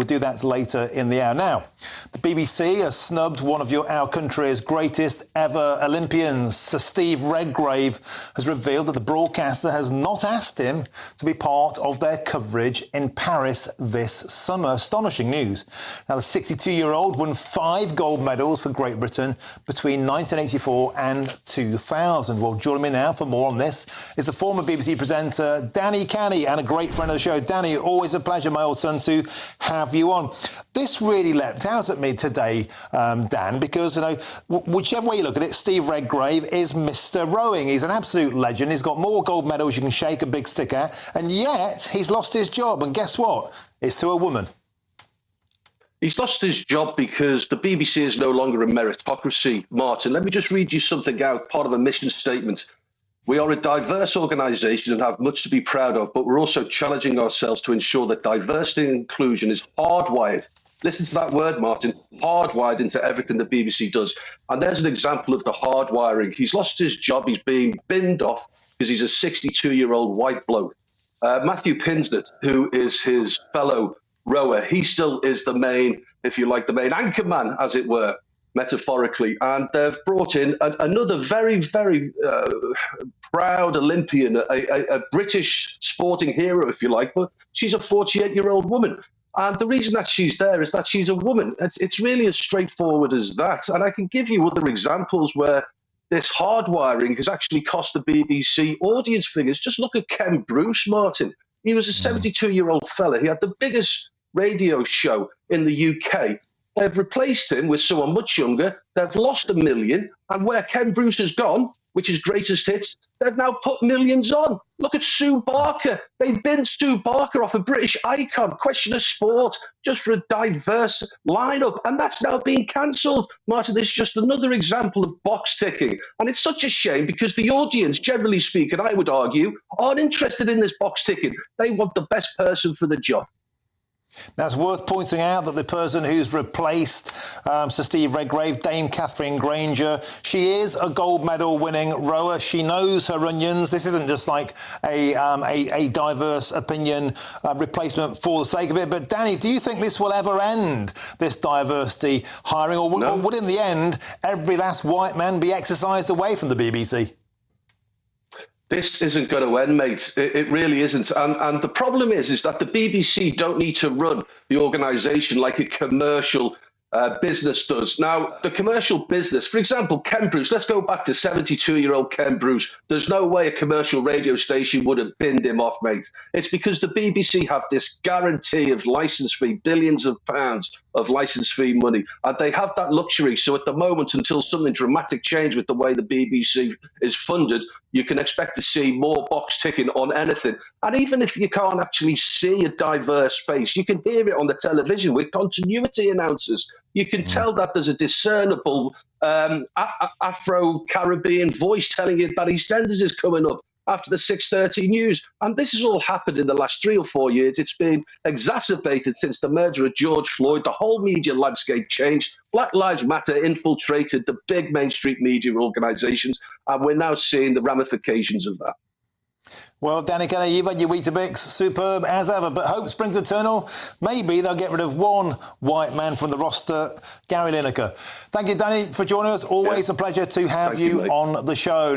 do that later in the hour. Now, the BBC has snubbed one of our country's greatest ever Olympians. Sir Steve Redgrave has revealed that the broadcaster has not asked him to be part of their coverage in Paris this summer. Astonishing news. Now, the 62-year-old won 5 gold medals for Great Britain between 1984 and 2000. Well, joining me now for more on this is the former BBC presenter Danny Canny, and a great friend of the show. Danny, always a pleasure, my old son, to have you on. This really leapt out at me today, Dan, because, you know, whichever way you look at it, Steve Redgrave is Mr. Rowing. He's an absolute legend. He's got more gold medals you can shake a big stick at, and yet he's lost his job. And guess what? It's to a woman. He's lost his job because the BBC is no longer a meritocracy, Martin. Let me just read you something out, part of a mission statement. We are a diverse organisation and have much to be proud of, but we're also challenging ourselves to ensure that diversity and inclusion is hardwired. Listen to that word, Martin, hardwired into everything the BBC does. And there's an example of the hardwiring. He's lost his job. He's being binned off because he's a 62-year-old white bloke. Matthew Pinsnett, who is his fellow rower, he still is the main, if you like, the main anchorman, as it were, metaphorically. And they've brought in another very, very proud Olympian, a British sporting hero, if you like, but she's a 48-year-old woman. And the reason that she's there is that she's a woman. It's really as straightforward as that. And I can give you other examples where this hardwiring has actually cost the BBC audience figures. Just look at Ken Bruce, Martin. He was a 72-year-old fella. He had the biggest radio show in the UK. They've replaced him with someone much younger. They've lost $1 million. And where Ken Bruce has gone, which is greatest hits, they've now put millions on. Look at Sue Barker. They've binned Sue Barker off, a British icon, question of sport, just for a diverse lineup. And that's now being cancelled. Martin, this is just another example of box ticking. And it's such a shame because the audience, generally speaking, I would argue, aren't interested in this box ticking. They want the best person for the job. Now, it's worth pointing out that the person who's replaced Sir Steve Redgrave, Dame Catherine Granger, she is a gold medal winning rower. She knows her onions. This isn't just like a diverse opinion replacement for the sake of it. But, Danny, do you think this will ever end, this diversity hiring? Or would, in the end, every last white man be exercised away from the BBC? This isn't going to end, mate. It really isn't. And the problem is that the BBC don't need to run the organisation like a commercial business does. Now, the commercial business, for example, Ken Bruce, let's go back to 72-year-old Ken Bruce. There's no way a commercial radio station would have binned him off, mate. It's because the BBC have this guarantee of licence fee, billions of pounds of licence fee money, and they have that luxury. So at the moment, until something dramatic change with the way the BBC is funded, you can expect to see more box ticking on anything. And even if you can't actually see a diverse face, you can hear it on the television with continuity announcers. You can tell that there's a discernible Afro-Caribbean voice telling you that EastEnders is coming up after the 6:30 news. And this has all happened in the last 3 or 4 years. It's been exacerbated since the murder of George Floyd. The whole media landscape changed. Black Lives Matter infiltrated the big mainstream media organisations, and we're now seeing the ramifications of that. Well, Danny Canny, you've had your Weetabix, superb as ever, but hope springs eternal. Maybe they'll get rid of one white man from the roster, Gary Lineker. Thank you, Danny, for joining us. Always a pleasure to have you on the show.